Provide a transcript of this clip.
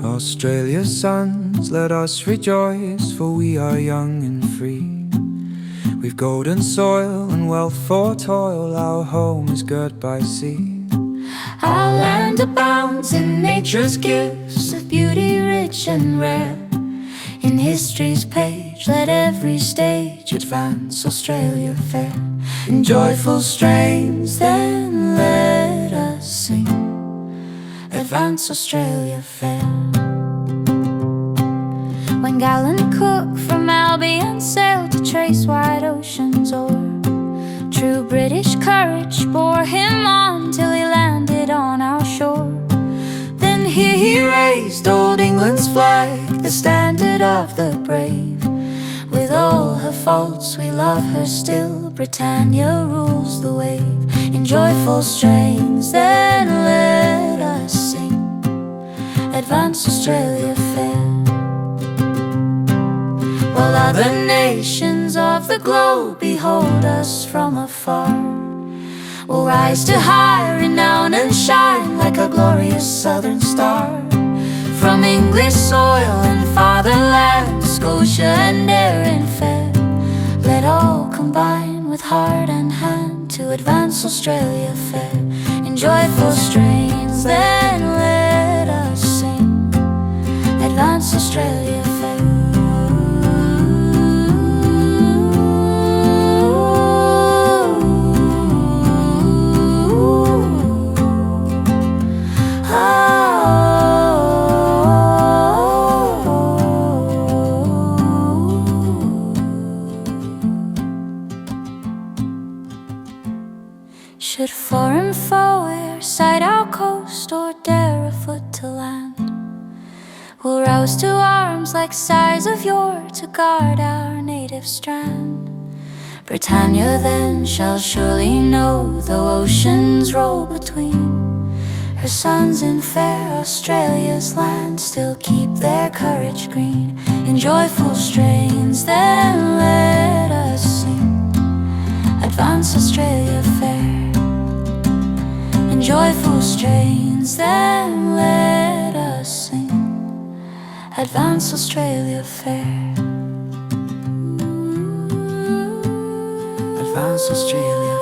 Australia's sons, let us rejoice, for we are young and free. We've golden soil and wealth for toil, our home is girt by sea. Our land abounds in nature's gifts of beauty rich and rare. In history's page, let every stage advance Australia fair. In joyful strains, then let us sing, advance Australia fair. When gallant Cook from Albion sailed to trace wide oceans o'er, true British courage bore him on till he landed on our shore. Then here he raised old England's flag, the standard of the brave. With all her faults we love her still, Britannia rules the wave. In joyful strains then let us sing, advance Australia fair. While other nations of the globe behold us from afar, we'll rise to high renown and shine like a glorious southern star. From English soil and fatherland, Scotia and Erin fair, let all combine with heart and hand to advance Australia fair. In joyful strains then let us sing, advance Australia fair. Should foreign foe e'er sight our coast or dare a foot to land, we'll rouse to arms like sires of yore to guard our native strand. Britannia then shall surely know, though oceans roll between, her sons in fair Australia's land still keep their courage green. In joyful strains then let us sing, advance Australia fair. In joyful strains then let us sing, advance Australia fair. Advance Australia